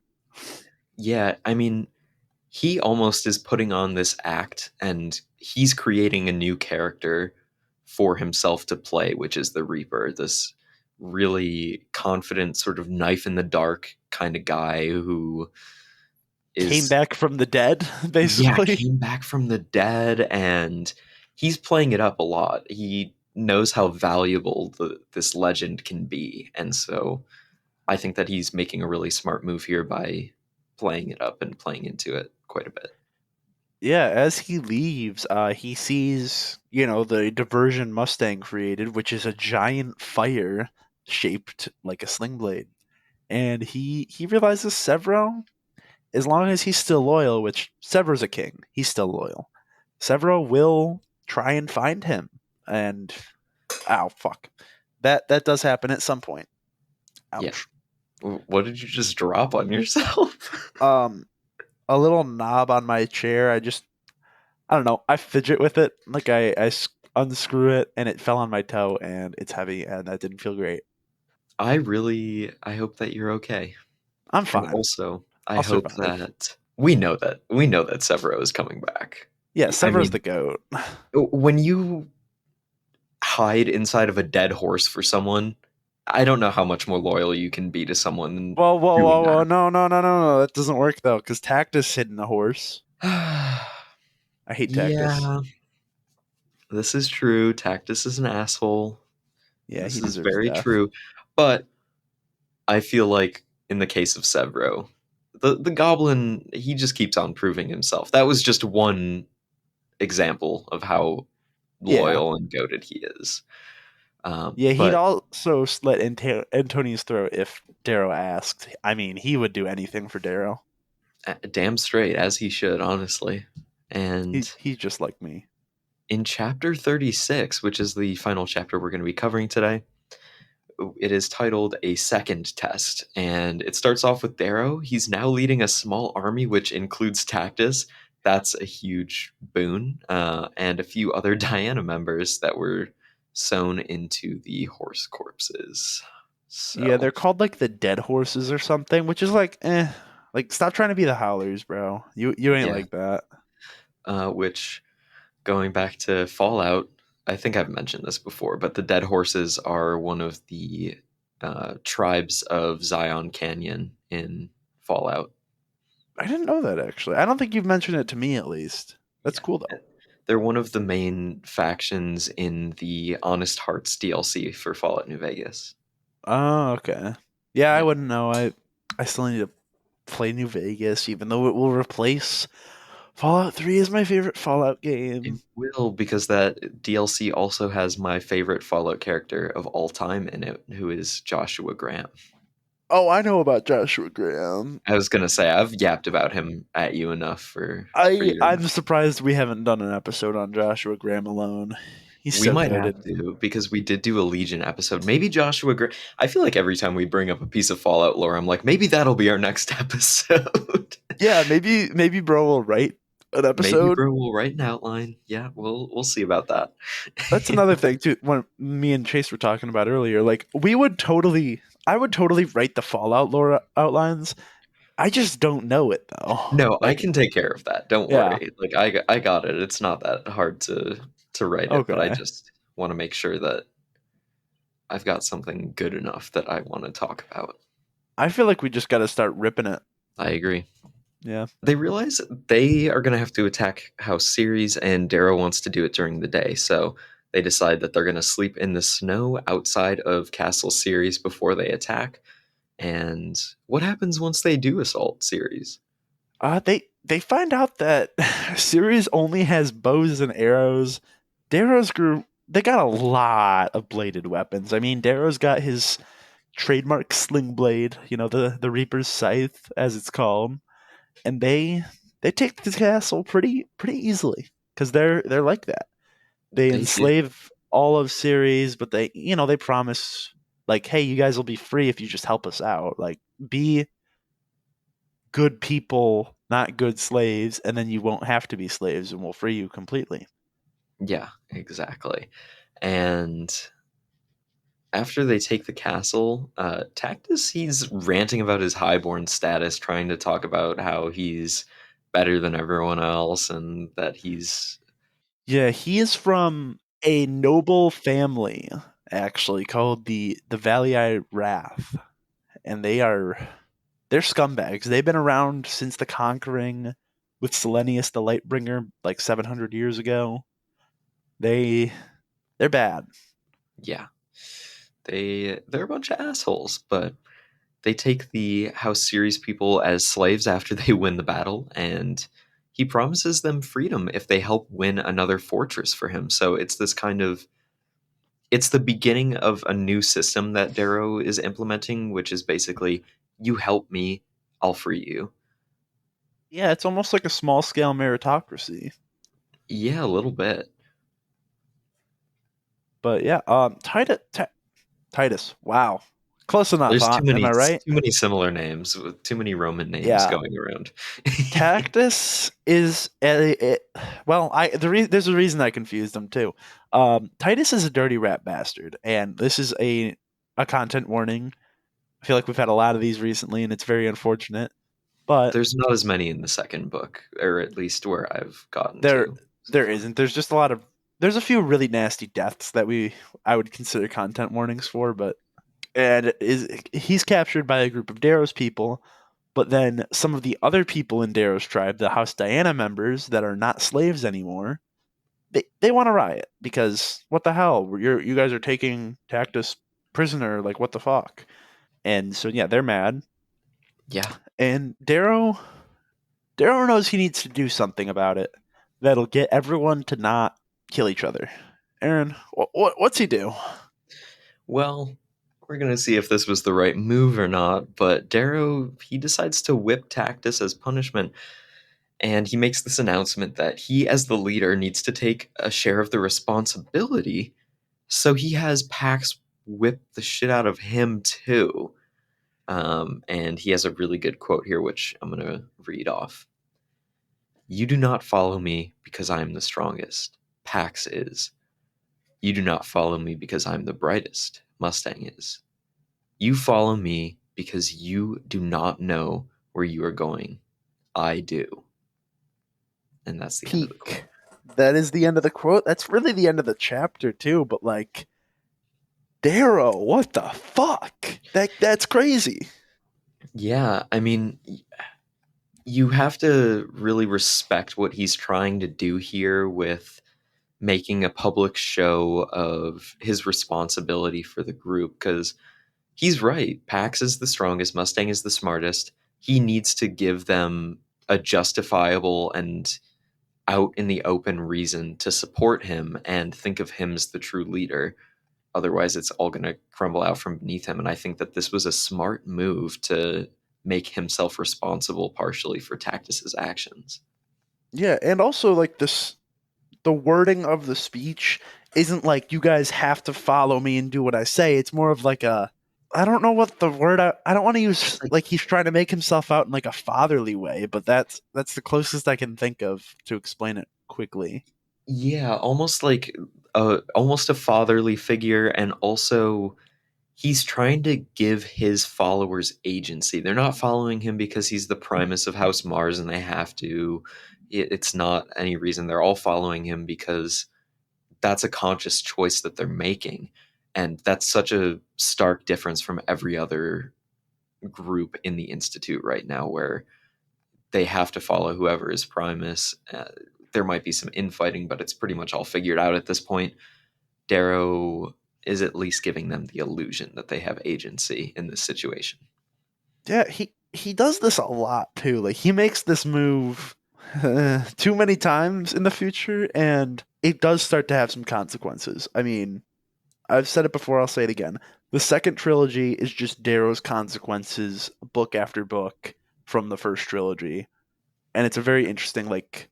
Yeah, I mean, he almost is putting on this act and he's creating a new character for himself to play, which is the Reaper, this really confident, sort of knife in the dark kind of guy who
Came
is,
back from the dead,
yeah,
basically.
came back from the dead, and he's playing it up a lot. He knows how valuable this legend can be, and so I think that he's making a really smart move here by playing it up and playing into it quite a bit.
Yeah, as he leaves, he sees, you know, the diversion Mustang created, which is a giant fire shaped like a sling blade. And he realizes Severo, as long as he's still loyal, which Severo's a king, he's still loyal. Severo will try and find him. And ow, fuck. That does happen at some point.
Yeah.
Ouch.
What did you just drop on yourself?
Um, a little knob on my chair. I don't know. I fidget with it, like unscrew it, and it fell on my toe, and it's heavy, and that didn't feel great.
I hope that you're okay.
I'm
And
fine.
also, I
I'll
hope
survive.
that we know that Severo is coming back.
Yeah,
I
Severo's the
mean,
goat.
when you hide inside of a dead horse for someone, I don't know how much more loyal you can be to someone than
Whoa, whoa,
doing
whoa, whoa!
that.
No, no, no, no, no! That doesn't work though, because Tactus hid in a horse. I hate Tactus.
Yeah, this is true. Tactus is an asshole.
Yeah, he
This is
deserves
very
death.
true. But I feel like in the case of Severo, the goblin, he just keeps on proving himself. That was just one example of how
Yeah,
loyal and goaded he is.
yeah. He'd
But
also slit Antoni's throat if Darrow asked. I mean, he would do anything for Darrow.
damn straight, as he should, honestly. And
He's just like me.
in chapter 36, which is the final chapter we're going to be covering today, it is titled A Second Test. And it starts off with Darrow. He's now leading a small army, which includes Tactus. That's a huge boon. And a few other Diana members that were sewn into the horse corpses.
Yeah,
So,
they're called like the dead horses or something, which is like, eh. Like, stop trying to be the howlers, bro. You ain't
yeah.
like that.
Which, going back to Fallout, I think I've mentioned this before, but the Dead Horses are one of the tribes of Zion Canyon in Fallout.
I didn't know that actually. I don't think you've mentioned it to me at least. That's
Yeah.
cool though.
They're one of the main factions in the Honest Hearts DLC for Fallout New Vegas.
Oh, okay. Yeah, I
Yeah.
wouldn't know. I still need to play New Vegas, even though it will replace Fallout 3 is my favorite Fallout
It
game.
will, because that DLC also has my favorite Fallout character of all time in it, who is Joshua Graham.
Oh, I know about Joshua Graham.
I was gonna say I've yapped about him at you enough for your
I'm surprised we haven't done an episode on Joshua Graham alone. He's
We
so
might
good.
have to because we did do a Legion episode. Maybe Joshua Gray. I feel like every time we bring up a piece of Fallout lore, I'm like, maybe that'll be our next episode.
Yeah, maybe bro will write an
Maybe
episode.
bro will write an outline. Yeah, we'll see about that.
That's another thing too. When me and Chase were talking about earlier, like I would totally write the Fallout lore outlines. I just don't know it though.
No, I
Like,
can take care of that. Don't
yeah,
worry. Like I got it. It's not that hard to write it, but I
okay.
just want to make sure that I've got something good enough that I want to talk about.
I feel like we just got to start ripping it.
I agree.
Yeah.
They realize they are going to have to attack House Ceres, and Darrow wants to do it during the day. So they decide that they're going to sleep in the snow outside of Castle Ceres before they attack. And what happens once they do assault Ceres?
They find out that Ceres only has bows and arrows. Darrow's group they got a lot of bladed weapons. I mean, Darrow's got his trademark sling blade, the Reaper's scythe as it's called, and they take the castle pretty easily because they're like that. They
They do.
enslave all of Ceres, but they promise like, hey, you guys will be free if you just help us out. Like, be good people, not good slaves, and then you won't have to be slaves and we'll free you completely.
Yeah, exactly. And after they take the castle, Tactus, he's ranting about his highborn status, trying to talk about how he's better than everyone else and that he's.
Yeah, he is from a noble family, actually, called the Valii Wrath. And they're scumbags. They've been around since the conquering with Selenius the Lightbringer like 700 years ago. They they're bad.
Yeah, they're a bunch of assholes, but they take the House Series people as slaves after they win the battle, and he promises them freedom if they help win another fortress for him. So it's this kind of it's the beginning of a new system that Darrow is implementing, which is basically you help me, I'll free you.
Yeah, it's almost like a small scale meritocracy.
Yeah, a little bit.
But yeah, Titus. Wow, close enough,
There's
huh? Am I right?
too many similar names with too many Roman names
Yeah,
going around.
Tactus is well. There's a reason I confused them too. Titus is a dirty rat bastard, and this is a content warning. I feel like we've had a lot of these recently, and it's very unfortunate. But
There's not as many in the second book, or at least where I've gotten
there
to so
there
far.
isn't. There's just a lot of there's a few really nasty deaths that I would consider content warnings for, but and he's captured by a group of Darrow's people, but then some of the other people in Darrow's tribe, the House Diana members that are not slaves anymore, they want to riot because what the hell? You guys are taking Tactus prisoner, like what the fuck? And so yeah, they're mad.
Yeah.
And Darrow knows he needs to do something about it that'll get everyone to not kill each other. Aaron, what's he do?
Well, we're gonna see if this was the right move or not, but Darrow he decides to whip Tactus as punishment, and he makes this announcement that he, as the leader, needs to take a share of the responsibility. So he has Pax whip the shit out of him too. And he has a really good quote here, which I'm gonna read off. You do not follow me because I am the strongest. Pax is. You do not follow me because I'm the brightest. Mustang is. You follow me because you do not know where you are going. I do. And that's the end of the
Peak.
quote.
That is the end of the quote. That's really the end of the chapter too. But like, Darrow, what the fuck? That's crazy.
Yeah, I mean, you have to really respect what he's trying to do here with making a public show of his responsibility for the group because he's right. Pax is the strongest, Mustang is the smartest. He needs to give them a justifiable and out in the open reason to support him and think of him as the true leader. Otherwise, it's all going to crumble out from beneath him. And I think that this was a smart move to make himself responsible partially for Tactus's actions.
Yeah, and also like this, the wording of the speech isn't like you guys have to follow me and do what I say. It's more of like a, I don't know what the word, I don't want to use
It's like,
like he's trying to make himself out in like a fatherly way, but that's the closest I can think of to explain it quickly.
yeah, almost a fatherly figure, and also he's trying to give his followers agency. They're not following him because he's the Primus of House Mars and they have to. It's not any reason. They're all following him because that's a conscious choice that they're making. And that's such a stark difference from every other group in the Institute right now, where they have to follow whoever is Primus. There might be some infighting, but it's pretty much all figured out at this point. Darrow is at least giving them the illusion that they have agency in this situation.
Yeah, he does this a lot too. Like he makes this move too many times in the future, and it does start to have some consequences. I mean, I've said it before, I'll say it again. The second trilogy is just Darrow's consequences, book after book from the first trilogy, and it's a very interesting like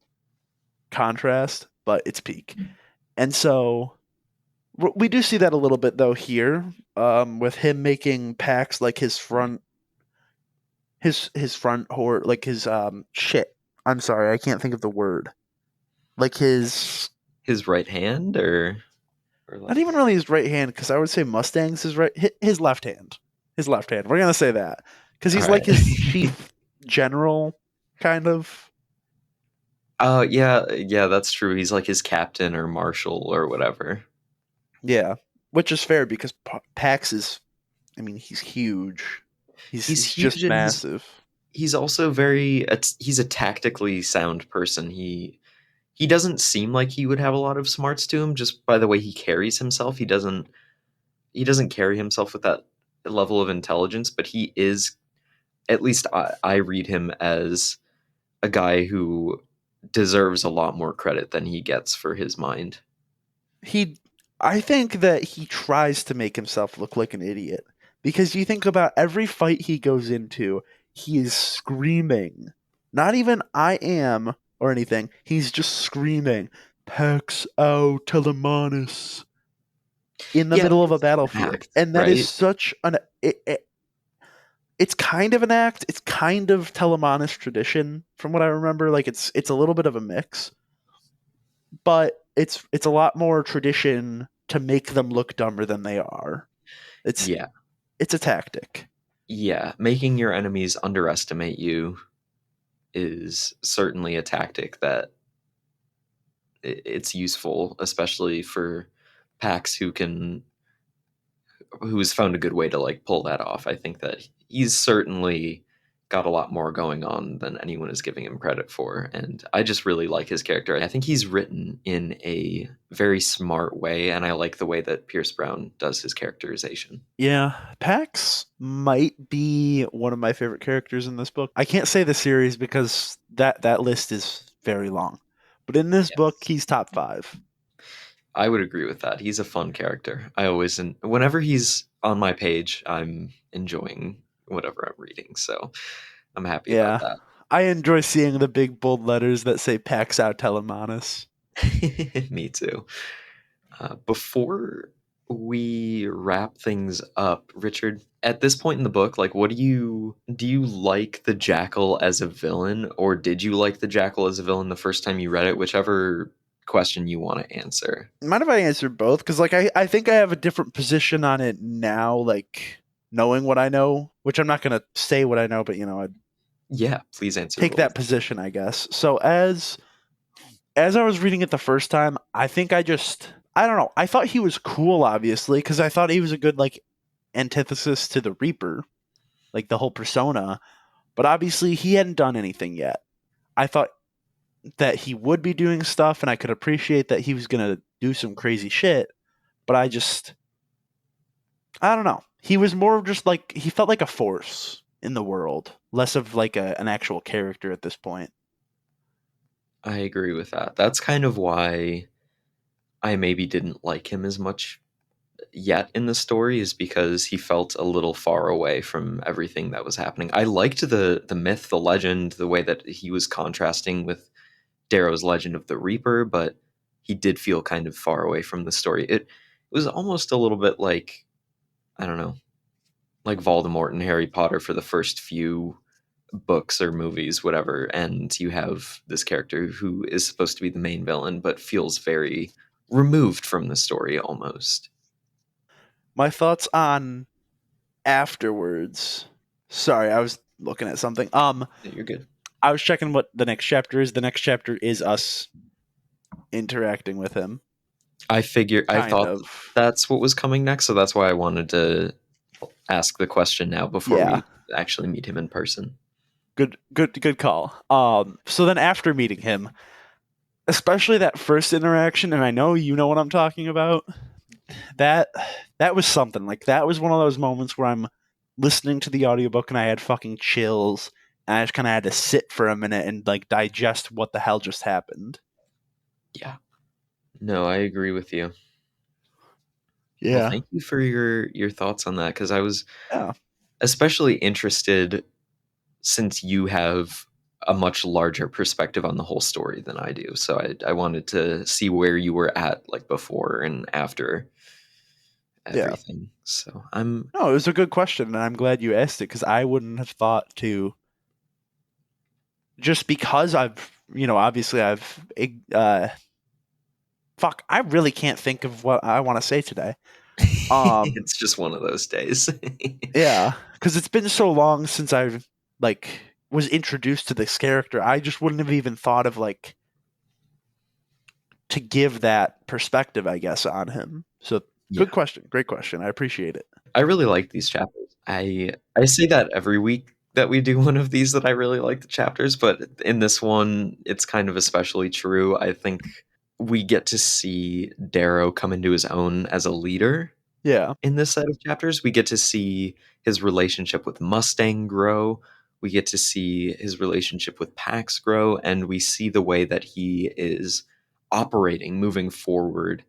contrast, but it's peak. And so we do see that a little bit though here, with him making Pax like his front hor like his shit. I'm sorry, I can't think of the word. Like his
His right hand, or
not
like,
even really his right hand, because I would say Mustang's his right, his left hand. His left hand. We're gonna say that because
all
he's
right.
like his chief general, kind of.
Oh yeah, yeah, that's true. He's like his captain or marshal or whatever.
Yeah, which is fair because Pax is. I mean, he's huge.
He's
He's
huge,
just
and
massive.
he's also he's a tactically sound person. He doesn't seem like he would have a lot of smarts to him just by the way he carries himself. He doesn't carry himself with that level of intelligence, but he is, at least I read him as a guy who deserves a lot more credit than he gets for his mind.
He, I think that he tries to make himself look like an idiot because you think about every fight he goes into, he is screaming. Not even I am or anything. He's just screaming, Pax out Telemanus in the
Yeah,
middle of a
it's an
battlefield.
act,
And that is
right?
such an it's kind of an act. It's kind of Telemanus tradition from what I remember. Like it's a little bit of a mix, but it's a lot more tradition to make them look dumber than they are. It's
Yeah,
it's a tactic.
yeah. Making your enemies underestimate you is certainly a tactic that it's useful, especially for packs who's found a good way to like pull that off. I think that he's certainly got a lot more going on than anyone is giving him credit for, and I just really like his character. I think he's written in a very smart way, and I like the way that Pierce Brown does his characterization.
Yeah, Pax might be one of my favorite characters in this book. I can't say the series because that list is very long. But in this book,
Yes.
he's top 5.
I would agree with that. He's a fun character. I always, whenever he's on my page, I'm enjoying whatever I'm reading. So I'm happy about
Yeah.
that.
I enjoy seeing the big bold letters that say Pax out Telemanus.
Me too. Before we wrap things up, Richard, at this point in the book, like, what do you like the Jackal as a villain, or did you like the Jackal as a villain the first time you read it? Whichever question you want to answer.
Mind if I answer both? Because like I think I have a different position on it now, like knowing what I know, which I'm not gonna say what I know, but I'd
Yeah, please answer
take
both.
that position, I guess. So as I was reading it the first time, I think I don't know. I thought he was cool, obviously, because I thought he was a good like antithesis to the Reaper, like the whole persona. But obviously, he hadn't done anything yet. I thought that he would be doing stuff, and I could appreciate that he was gonna do some crazy shit. But I don't know. He was more of just like he felt like a force in the world, less of like an actual character at this point.
I agree with that. That's kind of why I maybe didn't like him as much yet in the story is because he felt a little far away from everything that was happening. I liked the myth, the legend, the way that he was contrasting with Darrow's Legend of the Reaper, but he did feel kind of far away from the story. It was almost a little bit like, I don't know, like Voldemort and Harry Potter for the first few books or movies, whatever, and you have this character who is supposed to be the main villain, but feels very removed from the story almost.
My thoughts on afterwards. Sorry, I was looking at something.
Yeah, you're good.
I was checking what the next chapter is. The next chapter is us interacting with him,
I
kind
thought
of.
that's what was coming next, so that's why I wanted to ask the question now before
Yeah.
we actually meet him in person.
Good call. So then after meeting him, especially that first interaction, and I know you know what I'm talking about, that that was something. Like that was one of those moments where I'm listening to the audiobook and I had fucking chills and I just kinda had to sit for a minute and like digest what the hell just happened.
Yeah. No, I agree with you. Well,
Yeah.
thank you for your thoughts on that because I was
Yeah.
especially interested since you have a much larger perspective on the whole story than I do. So I wanted to see where you were at like before and after
Yeah.
everything. So I'm
No, it was a good question, and I'm glad you asked it because I wouldn't have thought to just because I've obviously I've fuck, I really can't think of what I want to say today. Um,
it's just one of those days.
yeah, because it's been so long since I've like was introduced to this character. I just wouldn't have even thought of like to give that perspective, I guess, on him. So good
Yeah.
question, great question. I appreciate it.
I really like these chapters. I say that every week that we do one of these that I really like the chapters, but in this one it's kind of especially true. I think we get to see Darrow come into his own as a leader
Yeah,
in this set of chapters. We get to see his relationship with Mustang grow. We get to see his relationship with Pax grow, and we see the way that he is operating moving forward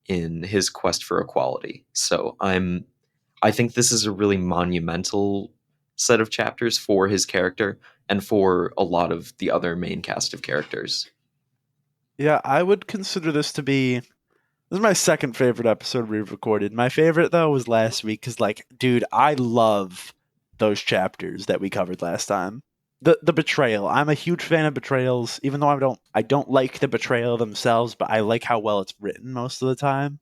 in his quest for equality. So I think this is a really monumental set of chapters for his character and for a lot of the other main cast of characters.
yeah, I would consider this is my second favorite episode we've recorded. My favorite though was last week because, like, dude, I love those chapters that we covered last time. The betrayal. I'm a huge fan of betrayals, even though I don't like the betrayal themselves, but I like how well it's written most of the time,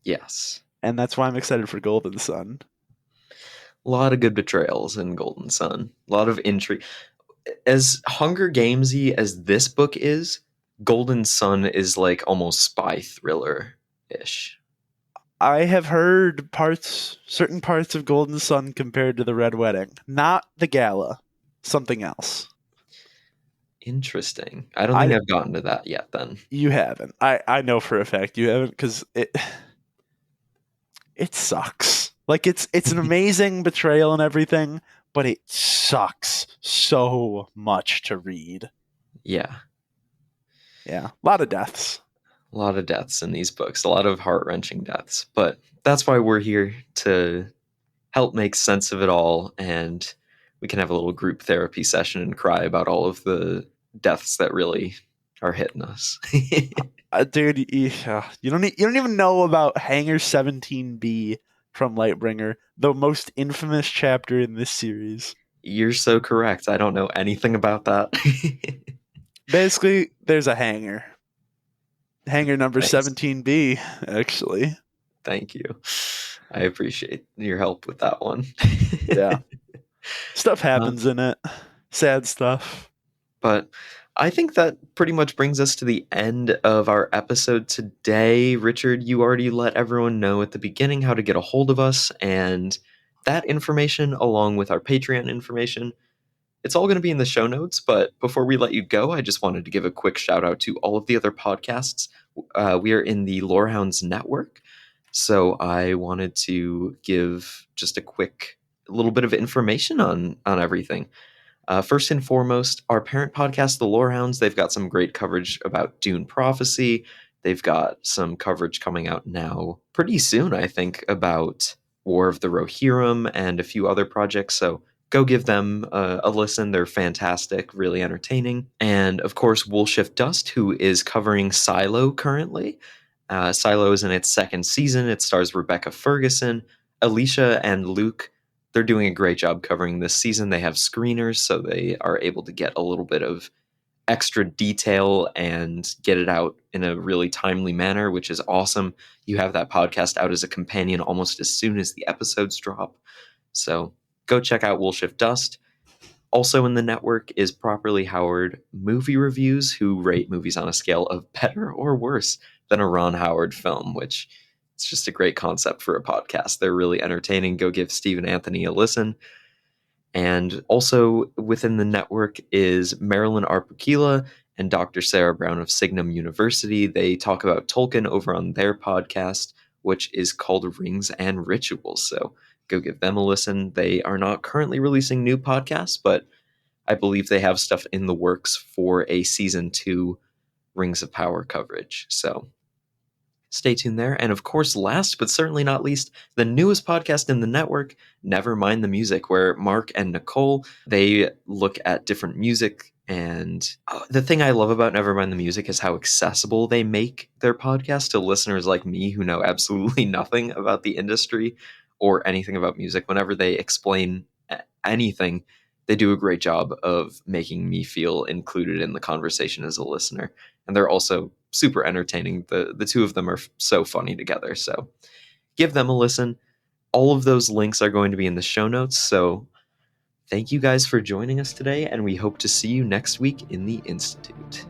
Yes.
and that's why I'm excited for Golden Sun.
A lot of good betrayals in Golden Sun. A lot of intrigue. As Hunger Gamesy as this book is, Golden Sun is like almost spy thriller ish.
I have heard certain parts of Golden Sun compared to the Red Wedding, not the gala, something else.
Interesting. I don't think
I
I've gotten to that yet then.
You haven't. I know for a fact you haven't because it sucks. Like it's an amazing betrayal and everything, but it sucks so much to read.
Yeah.
Yeah, a lot of deaths.
A lot of deaths in these books, a lot of heart wrenching deaths. But that's why we're here to help make sense of it all. And we can have a little group therapy session and cry about all of the deaths that really are hitting us.
Dude, you don't even know about Hanger 17B from Lightbringer, the most infamous chapter in this series.
You're so correct. I don't know anything about that.
Basically, there's a hanger. Hanger number
Thanks.
17B, actually.
Thank you. I appreciate your help with that one.
Yeah. Stuff
Uh,
happens in it. Sad stuff.
but I think that pretty much brings us to the end of our episode today. Richard, you already let everyone know at the beginning how to get a hold of us, and that information, along with our Patreon information, it's all going to be in the show notes. But before we let you go, I just wanted to give a quick shout out to all of the other podcasts. We are in the Lorehounds Network. So I wanted to give just a quick little bit of information on everything. First and foremost, our parent podcast, The Lorehounds, they've got some great coverage about Dune Prophecy, They've got some coverage coming out now pretty soon, I think, about War of the Rohirrim and a few other projects. So go give them a listen. They're fantastic, really entertaining. And of course, Wool Shift Dust, who is covering Silo currently. Silo is in its second season. It stars Rebecca Ferguson, Alicia, and Luke. They're doing a great job covering this season. They have screeners, so they are able to get a little bit of extra detail and get it out in a really timely manner, which is awesome. You have that podcast out as a companion almost as soon as the episodes drop. So go check out Wool Shift Dust. Also in the network is Properly Howard Movie Reviews, who rate movies on a scale of better or worse than a Ron Howard film, which it's just a great concept for a podcast. They're really entertaining. Go give Steve and Anthony a listen. And also within the network is Marilyn Arpakila and Dr. Sarah Brown of Signum University. They talk about Tolkien over on their podcast, which is called Rings and Rituals. So go give them a listen. They are not currently releasing new podcasts, but I believe they have stuff in the works for a season 2 Rings of Power coverage. So stay tuned there. And of course, last but certainly not least, the newest podcast in the network, Never Mind the Music, where Mark and Nicole, they look at different music. And the thing I love about Never Mind the Music is how accessible they make their podcast to listeners like me who know absolutely nothing about the industry or anything about music. Whenever they explain anything, they do a great job of making me feel included in the conversation as a listener. And they're also super entertaining. The two of them are so funny together. So give them a listen. All of those links are going to be in the show notes. So thank you guys for joining us today, and we hope to see you next week in the Institute.